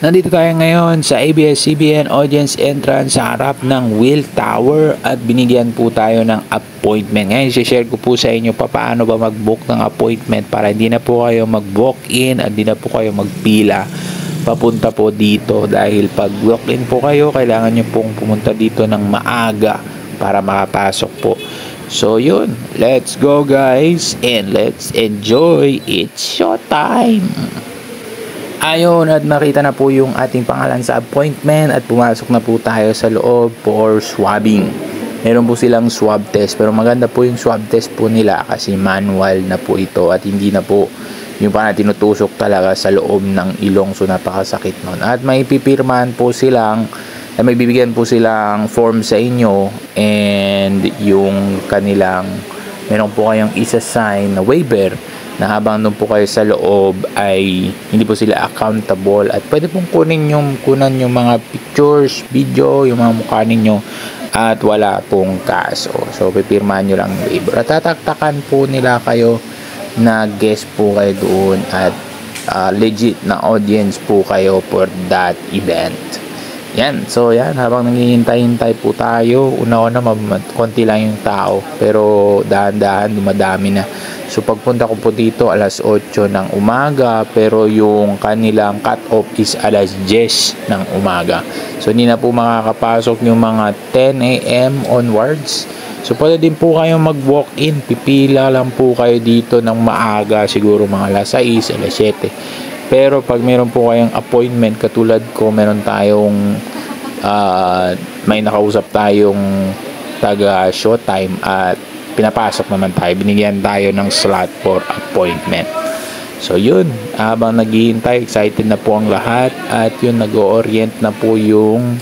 Nandito tayo ngayon sa ABS-CBN audience entrance sa harap ng Will Tower at binigyan po tayo ng appointment. Ngayon, share ko po sa inyo paano ba mag-book ng appointment para hindi na po kayo mag-walk-in at hindi na po kayo magpila papunta po dito. Dahil pag walk-in po kayo, kailangan nyo pong pumunta dito ng maaga para makapasok po. So yun, let's go guys and let's enjoy. It's showtime! Ayun, at nakita na po yung ating pangalan sa appointment at pumasok na po tayo sa loob for swabbing. Meron po silang swab test pero maganda po yung swab test po nila kasi manual na po ito at hindi na po yung parang tinutusok talaga sa loob ng ilong, so napakasakit nun. At may pipirmahan po silang, may bibigyan po silang form sa inyo and yung kanilang, meron po kayong isa-sign na waiver na habang doon po kayo sa loob ay hindi po sila accountable at pwede pong kunan yung mga pictures, video, yung mga mukha ninyo at wala pong kaso. So pipirmahan nyo lang yung waiver at tataktakan po nila kayo na guest po kayo doon at legit na audience po kayo for that event. Yan, so yan, habang nanghihintay-hintay po tayo, una-una konti lang yung tao pero dahan-dahan dumadami na. So pagpunta ko po dito alas 8 ng umaga pero yung kanilang cut-off is alas 10 ng umaga. So hindi na po makakapasok yung mga 10 AM onwards. So pwede din po kayo mag-walk-in, pipila lang po kayo dito ng maaga, siguro mga alas 6, alas 7. Pero pag meron po kayong appointment katulad ko, meron tayong may nakausap tayong taga showtime at pinapasok naman tayo, binigyan tayo ng slot for appointment. So yun, habang naghihintay, excited na po ang lahat at yun, nag-orient na po yung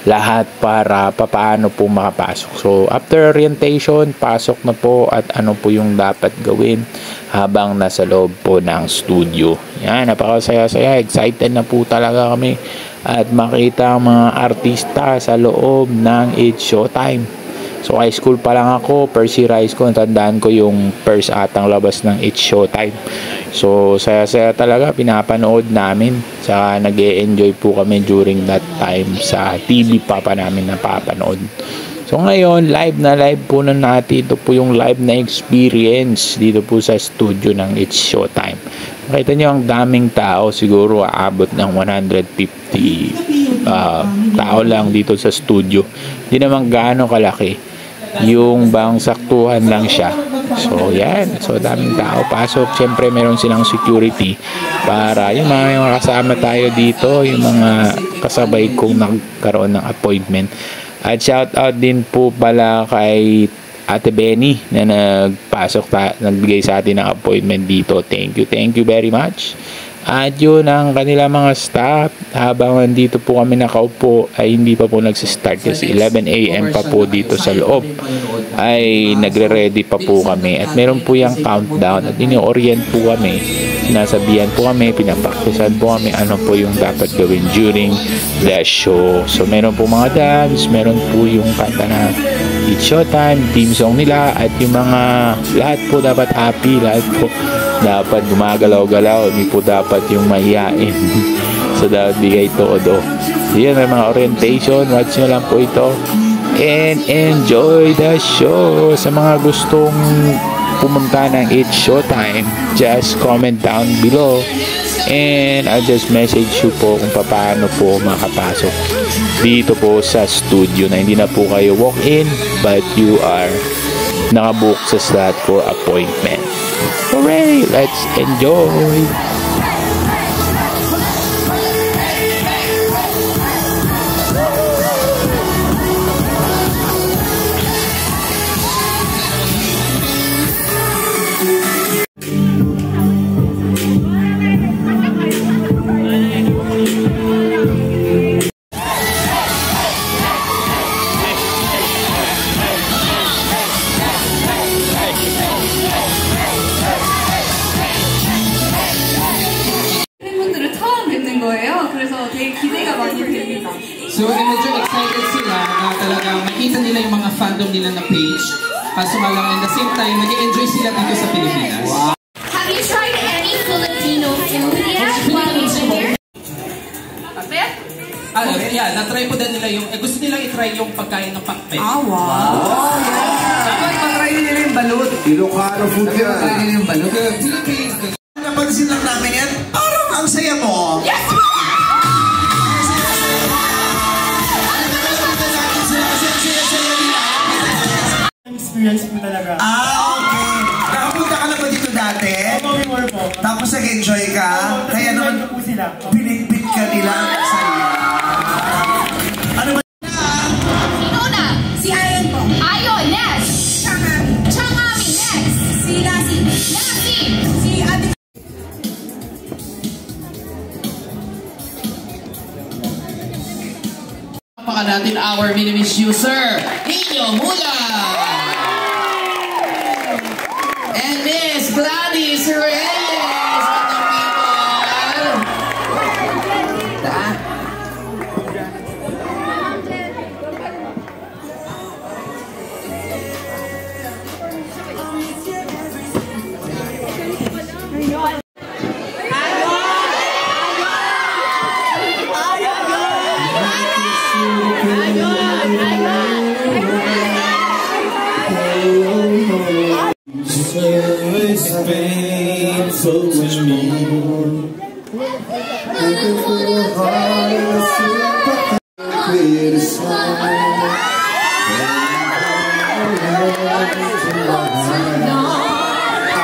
lahat para paano po makapasok. So after orientation, pasok na po at ano po yung dapat gawin habang nasa loob po ng studio. Yan, napakasaya-saya, excited na po talaga kami at makita ang mga artista sa loob ng It's Showtime. So high school pa lang ako, first year high school, tandaan ko yung first atang labas ng It's Showtime. So saya-saya talaga, pinapanood namin. Saka nag-e-enjoy po kami during that time sa TV pa namin napapanood. So ngayon, live na live po na natin. Ito po yung live na experience dito po sa studio ng It's Showtime. Makita nyo ang daming tao, siguro aabot ng 150 tao lang dito sa studio. Hindi naman gaano kalaki. Yung bang saktuhan lang siya. So yan, so daming tao pasok. Siyempre meron silang security para yung mga kasama tayo dito, yung mga kasabay kong nagkaroon ng appointment. At shout out din po pala kay Ate Benny na nagbigay sa atin ng appointment dito. Thank you very much. At yun ang kanila mga staff. Habang nandito po kami nakaupo ay hindi pa po nagsistart kasi 11 AM pa po dito sa loob ay nagre-ready pa po kami at meron po yung countdown at ini-orient po kami, sinasabihan po kami, pinapraktisan po kami ano po yung dapat gawin during the show. So meron po mga dance, meron po yung kanta na It's Showtime, team song nila at yung mga lahat po dapat happy, lahat po dapat gumagalaw-galaw, hindi po dapat yung mahihain. So dapat bigay todo. So yun, may mga orientation, watch nyo lang po ito and enjoy the show. Sa mga gustong pumunta ng It's Showtime, just comment down below and I'll just message you po kung paano po makapasok dito po sa studio na hindi na po kayo walk-in but you are nakabook sa slot for appointment. Hooray! Let's enjoy! So, medyo excited sila na talagang makita nila yung mga fandom nila na page. Kaso nga lang, at the same time, nag-enjoy sila dito sa Pilipinas. Have you tried any Filipino food yet while you've been here? Pakpet? Yeah, na-try po din nila yung, gusto nilang i-try yung pagkain ng pakpet. Wow! Dapat matry nila yung balut. Ilocano food yan. Matry nila yung balut. Philippines. Napansin lang namin yan, parang ang saya mo. Yes! Experience po talaga. Okay. Nakapunta ka na ba dito dati? Opo, before po. Tapos nag-enjoy ka? Kaya naman ko po sila. pinigpit ka nila sa iyo. Ano ba? Sino na? Si Ayon po. Ayon, yes! Changami. Changami, next! Si Lassie. Lassie! Si Ate. Paka natin our Minimis user, Nino Mula! And Miss Gladys Reyes! What the people? Faithful to me. Looking for the heart, clear smile. I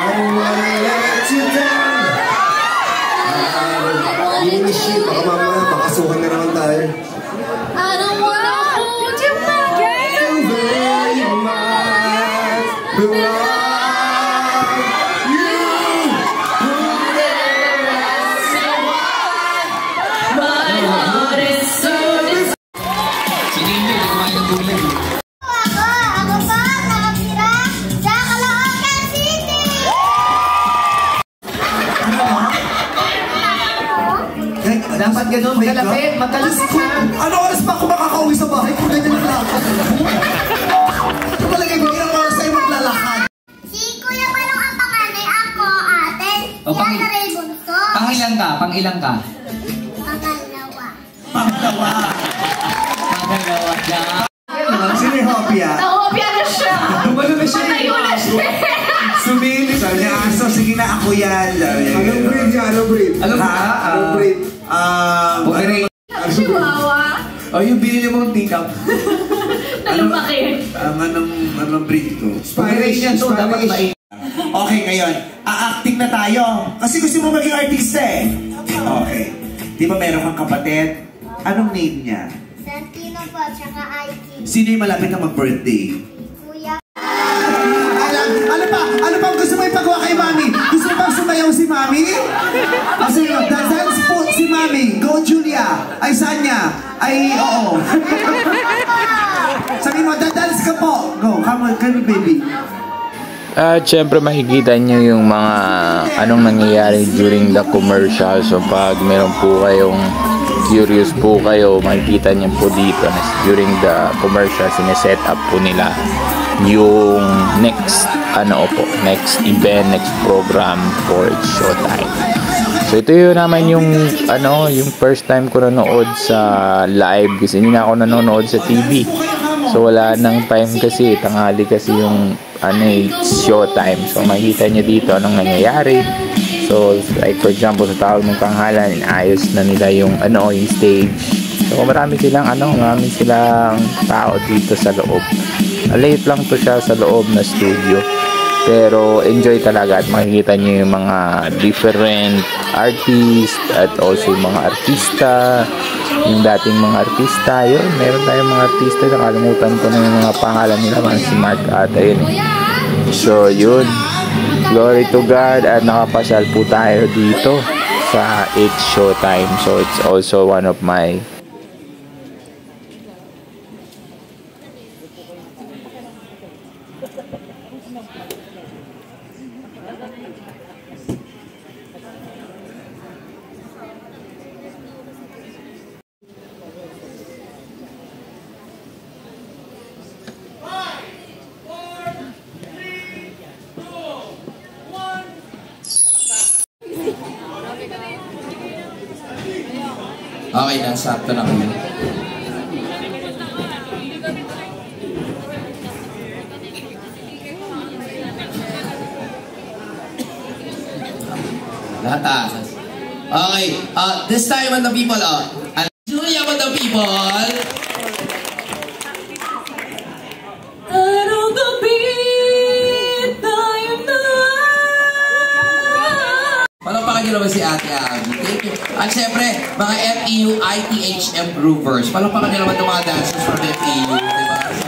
don't wanna let you down. Shit, baka mamaya makasuhan na naman tayo. I don't wanna hold you back! Very much. Si Nino, hindi kumain ng gulay. Ako pa, nakapira sa Caloocan City. Dapat ganun, magalapit, matalis ka. Ano oras pa ako makakauwi sa bahay kung ganyan ang lakad? Ito talaga yung bigyan ng oras sa'yo maglalakad. Si Kuya Balong ang panganay, ako, ate. O, Si Ate Ray Bunso. Pangilang ka? Pangilang ka? Pangalawa. Pangalawa. Pangalawa siya. Sino yung hopya? Nakopya na siya! Tumalo na siya. Patayo na siya! Sumili. Sabi niya, aso, sige na ako yan. Anong breed niya? Anong breed? Anong breed? Chihuahua! O yung binili mong tikap. Nalumaki! Anong breed ko? Spanish yan to, dapat Spanish. Okay, ngayon, a-acting na tayo. Kasi gusto mo maging artista eh. Okay. Di ba meron kang kapatid? Anong name niya? Santino po, tsaka Aiki. Sino yung malapit na mag-birthday? Kuya. Ano pa gusto mo ipagawa kay Mami? Gusto mo bang sumayaw si Mami? Kasi dance po si Mami. Go Julia. Ay Sanya. Ay oo. Sabi mo, dance ka po. Go, come on baby. At syempre makikita nyo yung mga anong nangyayari during the commercial. So pag meron po kayong curious po kayo, makikita nyo po dito na during the commercial sineset up po nila yung next next event, next program for Showtime. So ito yun naman yung yung first time ko nanood sa live kasi hindi na ako nanonood sa TV. So wala nang time kasi, tanghali kasi yung Showtime. So makikita nyo dito anong nangyayari. So like for example sa tawag ng tanghalan, ayos na nila yung yung stage. So marami silang tao dito sa loob. Late lang to siya sa loob na studio. Pero enjoy talaga at makikita nyo yung mga different artists at also yung mga artista, yung dating mga artista. Yun, meron tayong mga artista, nakalimutan ko na yung mga pangalan nila, mga si Mark ata yun. So yun, glory to God at nakapasyal po tayo dito sa It's Showtime. So it's also one of my Okay na, sakto na kayo. Lahat okay, this time on the people, Julia on the people. Anong gabi tayo na? Palakpakan niyo naman si Ate Abby. Thank you. At syempre, mga FEU ITHM Groovers. Palakpakan niyo naman ng mga dancers from FEU. Diba?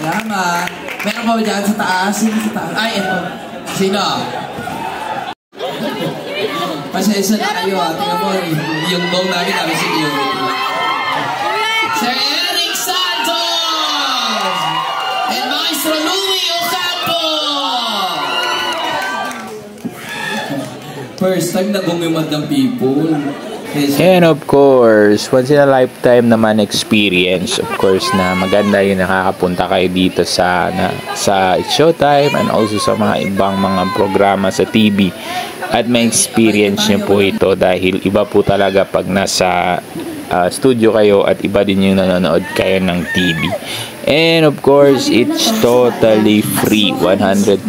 Salamat. Meron pa ba dyan sa taas? Sino sa taas? Ay, eto. Sino? Pasensya na kayo ha. Tingnan mo, yung bong namin namin si Iyo. Sir Eric Santos! And Maestro Louie Ocampo! First time na gumimad ng people. And of course, once in a lifetime naman experience. Of course na maganda yung nakakapunta kayo dito sa Showtime and also sa mga ibang mga programa sa TV. At may experience nyo po ito dahil iba po talaga pag nasa studio kayo at iba din yung nanonood kayo ng TV. And of course, it's totally free. 100%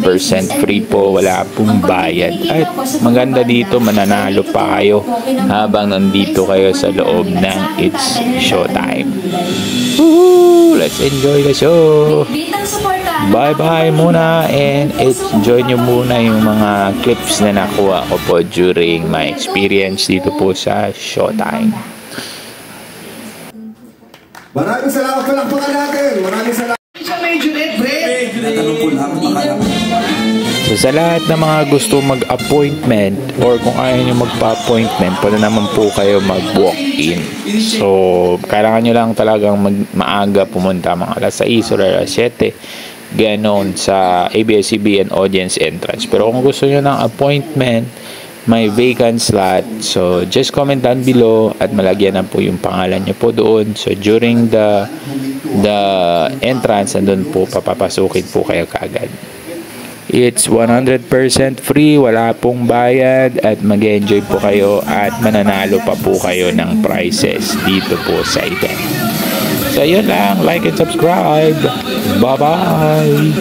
free po. Wala pong bayad. At maganda dito, mananalo pa kayo habang nandito kayo sa loob ng It's Showtime. Woohoo! Let's enjoy the show! Bye-bye muna and enjoy nyo muna yung mga clips na nakuha ko po during my experience dito po sa Showtime. Maraming salamat pa lang po natin. Maraming salamat. So sa lahat ng mga gusto mag-appointment or kung ayaw nyo magpa-appointment, pwede naman po kayo mag-walk-in. So kailangan nyo lang talagang maaga pumunta mga alas 6 or alas 7. Ganon sa ABS-CBN audience entrance. Pero kung gusto nyo ng appointment, may vacant slot. So just comment down below at malagyan na po yung pangalan nyo po doon. So during the entrance, andun po papapasukin po kayo kagad. It's 100% free, wala pong bayad at mag-enjoy po kayo at mananalo pa po kayo ng prizes dito po sa event. So yun lang, like and subscribe. Bye-bye!